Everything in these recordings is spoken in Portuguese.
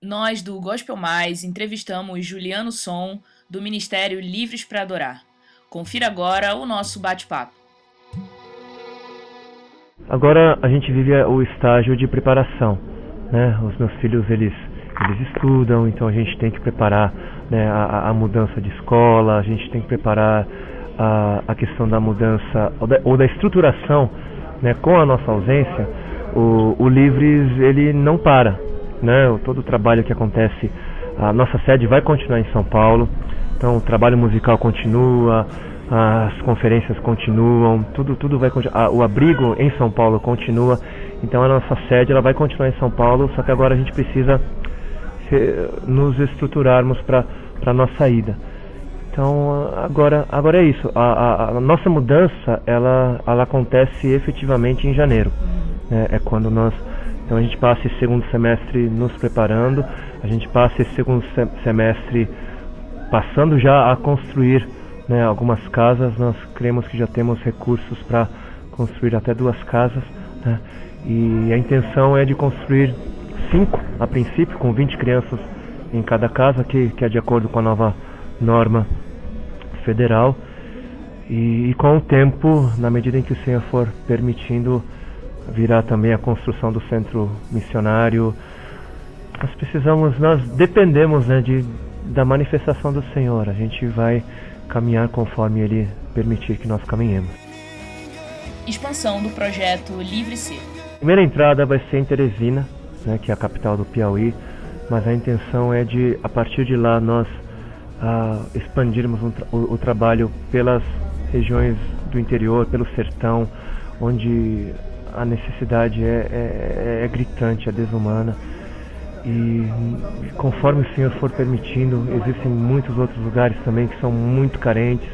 Nós, do Gospel Mais, entrevistamos Juliano Som, do Ministério Livres para Adorar. Confira agora o nosso bate-papo. Agora a gente vive o estágio de preparação, né? Os meus filhos, eles estudam, então a gente tem que preparar, né, a mudança de escola, a gente tem que preparar a questão da mudança ou da estruturação, né? Com a nossa ausência, o Livres, ele não para, né? Todo o trabalho que acontece, a nossa sede vai continuar em São Paulo, então o trabalho musical continua, as conferências continuam, tudo vai continuar, o abrigo em São Paulo continua, então a nossa sede ela vai continuar em São Paulo, só que agora a gente precisa nos estruturarmos para a nossa ida. Então agora é isso, a nossa mudança ela acontece efetivamente em janeiro, né? É quando então a gente passa esse segundo semestre nos preparando, a gente passa esse segundo semestre passando já a construir, né, algumas casas. Nós cremos que já temos recursos para construir até 2 casas, né? E a intenção é de construir 5 a princípio, com 20 crianças em cada casa, que é de acordo com a nova norma federal. E com o tempo, na medida em que o Senhor for permitindo, virá também a construção do centro missionário. Nós dependemos, né, da manifestação do Senhor. A gente vai caminhar conforme Ele permitir que nós caminhemos. Expansão do projeto Livre Ser. A primeira entrada vai ser em Teresina, né, que é a capital do Piauí, mas a intenção é de, a partir de lá, nós expandirmos o trabalho pelas regiões do interior, pelo sertão, onde a necessidade é gritante, é desumana. E conforme o Senhor for permitindo, existem muitos outros lugares também que são muito carentes,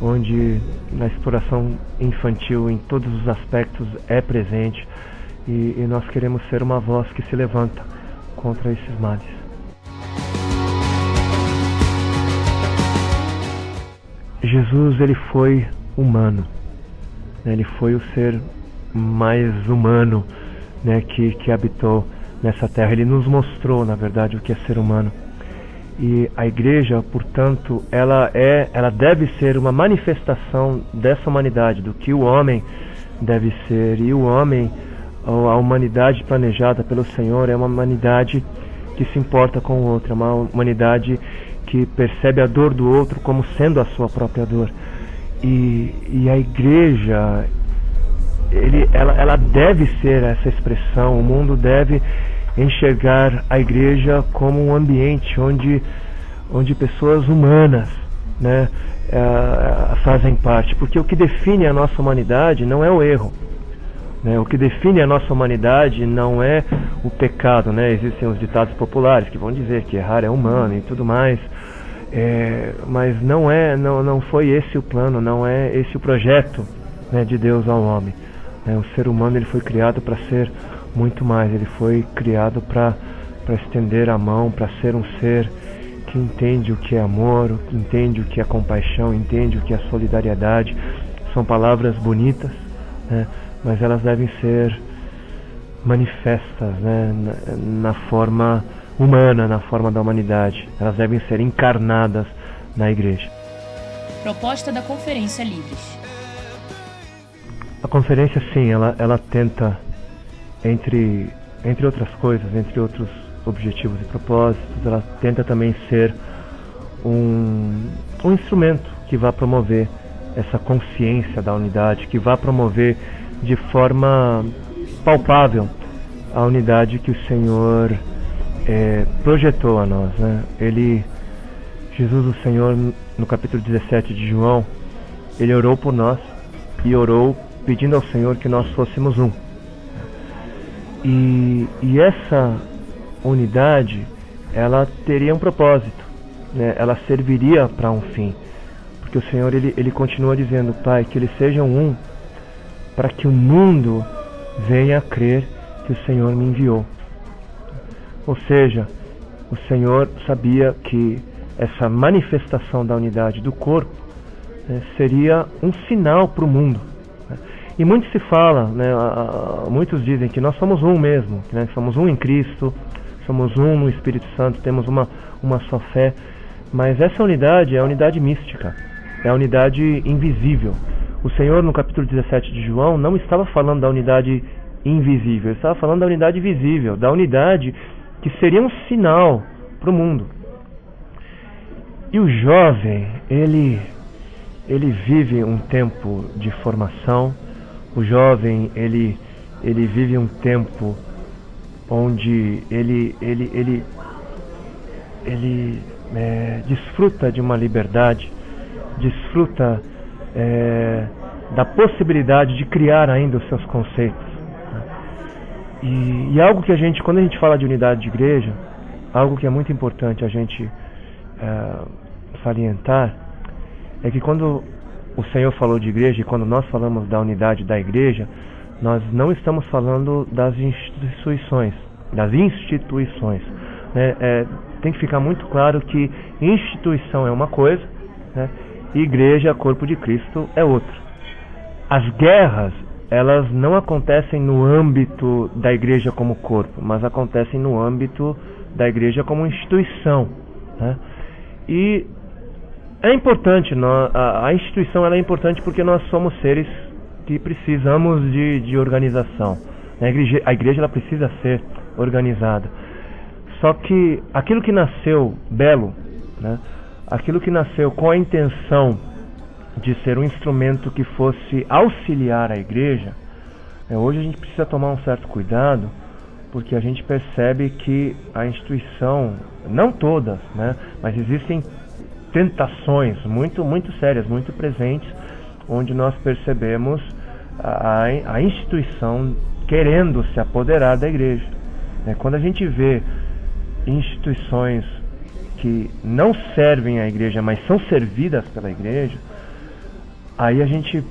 onde a exploração infantil em todos os aspectos é presente, e nós queremos ser uma voz que se levanta contra esses males. Jesus, ele foi humano, né? Ele foi o ser mais humano, né, que habitou nessa terra. Ele nos mostrou, na verdade, o que é ser humano. E a igreja, portanto, ela deve ser uma manifestação dessa humanidade, do que o homem deve ser. E o homem, a humanidade planejada pelo Senhor, é uma humanidade que se importa com o outro, é uma humanidade que percebe a dor do outro como sendo a sua própria dor. E a igreja, ela deve ser essa expressão. O mundo deve enxergar a igreja como um ambiente onde pessoas humanas, né, fazem parte, porque o que define a nossa humanidade não é o erro, né? O que define a nossa humanidade não é o pecado, né? Existem os ditados populares que vão dizer que errar é humano e tudo mais, mas não foi esse o plano, não é esse o projeto, né, de Deus ao homem. O ser humano, ele foi criado para ser muito mais. Ele foi criado para estender a mão, para ser um ser que entende o que é amor, que entende o que é compaixão, entende o que é solidariedade. São palavras bonitas, né, mas elas devem ser manifestas, né, na forma humana, na forma da humanidade. Elas devem ser encarnadas na igreja. Proposta da Conferência Livres. A conferência, sim, ela tenta, entre outras coisas, entre outros objetivos e propósitos, ela tenta também ser um instrumento que vá promover essa consciência da unidade, que vá promover de forma palpável a unidade que o Senhor projetou a nós, né? Jesus, o Senhor, no capítulo 17 de João, ele orou por nós e orou pedindo ao Senhor que nós fôssemos um. E essa unidade, ela teria um propósito, né? Ela serviria para um fim, porque o Senhor, ele continua dizendo: Pai, que eles sejam um, para que o mundo venha a crer que o Senhor me enviou. Ou seja, o Senhor sabia que essa manifestação da unidade do corpo, né, seria um sinal para o mundo. E muito se fala, né, muitos dizem que nós somos um mesmo, né, somos um em Cristo, somos um no Espírito Santo, temos uma só fé, mas essa unidade é a unidade mística, é a unidade invisível. O Senhor, no capítulo 17 de João, não estava falando da unidade invisível, ele estava falando da unidade visível, da unidade que seria um sinal para o mundo. E o jovem, ele vive um tempo de formação, o jovem, ele vive um tempo onde ele desfruta de uma liberdade, desfruta da possibilidade de criar ainda os seus conceitos. E algo que quando a gente fala de unidade de igreja, algo que é muito importante a gente salientar, é que quando o Senhor falou de igreja e quando nós falamos da unidade da igreja, nós não estamos falando das instituições, né? Tem que ficar muito claro que instituição é uma coisa, né? E igreja, corpo de Cristo, é outra. As guerras, elas não acontecem no âmbito da igreja como corpo, mas acontecem no âmbito da igreja como instituição, né? E é importante, a instituição ela é importante porque nós somos seres que precisamos de organização. A igreja ela precisa ser organizada. Só que aquilo que nasceu belo, né? Aquilo que nasceu com a intenção de ser um instrumento que fosse auxiliar a igreja, hoje a gente precisa tomar um certo cuidado, porque a gente percebe que a instituição, não todas, né? Mas existem tentações muito sérias, muito presentes, onde nós percebemos a instituição querendo se apoderar da igreja. Quando a gente vê instituições que não servem à igreja, mas são servidas pela igreja, aí a gente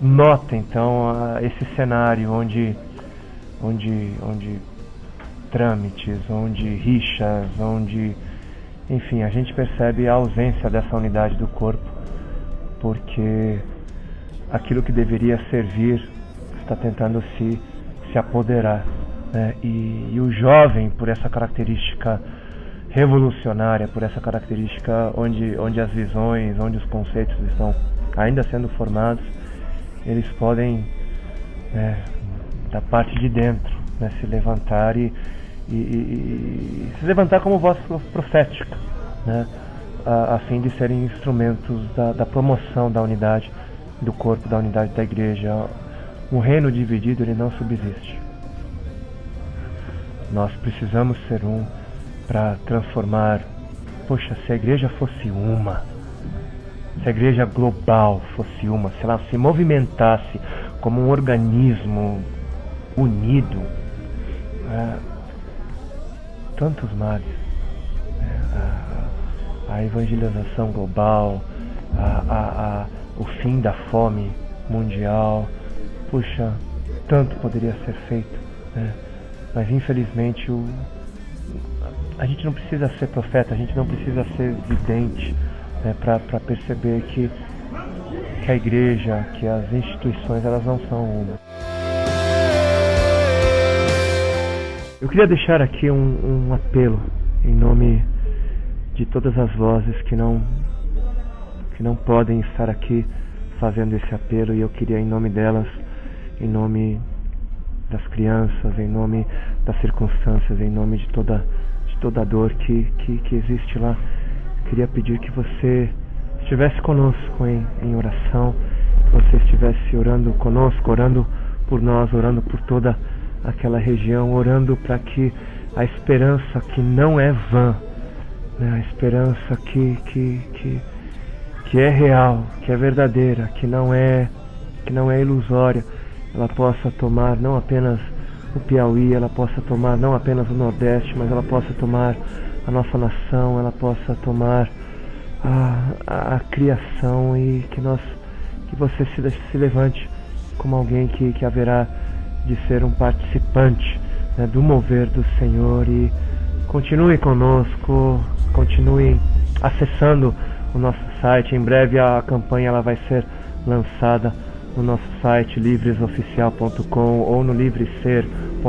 nota então esse cenário onde trâmites, onde rixas, enfim, a gente percebe a ausência dessa unidade do corpo, porque aquilo que deveria servir está tentando se apoderar, né? E o jovem, por essa característica revolucionária, por essa característica onde as visões, onde os conceitos estão ainda sendo formados, eles podem, da parte de dentro, né, se levantar e se levantar como voz profética, né, a fim de serem instrumentos da promoção da unidade do corpo, da unidade da igreja. Um reino dividido ele não subsiste. Nós precisamos ser um para transformar. Poxa, se a igreja fosse uma, se a igreja global fosse uma, se ela se movimentasse como um organismo unido, tantos males, a evangelização global, o fim da fome mundial, puxa, tanto poderia ser feito, né? Mas infelizmente a gente não precisa ser profeta, a gente não precisa ser vidente, né, para perceber que a igreja, que as instituições, elas não são uma. Eu queria deixar aqui um apelo em nome de todas as vozes que não podem estar aqui fazendo esse apelo, e eu queria, em nome delas, em nome das crianças, em nome das circunstâncias, em nome de toda a dor que existe lá, queria pedir que você estivesse conosco em oração, que você estivesse orando conosco, orando por nós, orando por toda aquela região, orando para que a esperança que não é vã, né, a esperança que é real, que é verdadeira, que não é ilusória, ela possa tomar não apenas o Piauí, ela possa tomar não apenas o Nordeste, mas ela possa tomar a nossa nação, ela possa tomar a criação, e que você se levante como alguém que haverá de ser um participante, né, do mover do Senhor. E continue conosco, continue acessando o nosso site. Em breve a campanha ela vai ser lançada no nosso site livresoficial.com ou no livreser.com.br.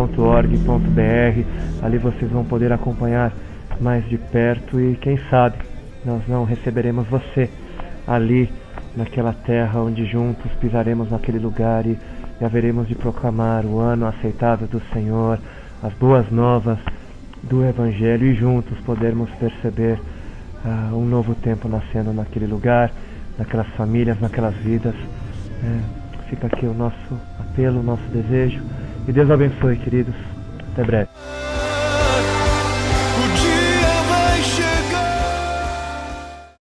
Ali vocês vão poder acompanhar mais de perto e quem sabe nós não receberemos você ali naquela terra onde juntos pisaremos naquele lugar e haveremos de proclamar o ano aceitável do Senhor, as boas novas do Evangelho e juntos podermos perceber um novo tempo nascendo naquele lugar, naquelas famílias, naquelas vidas. Fica aqui o nosso apelo, o nosso desejo. E Deus abençoe, queridos. Até breve.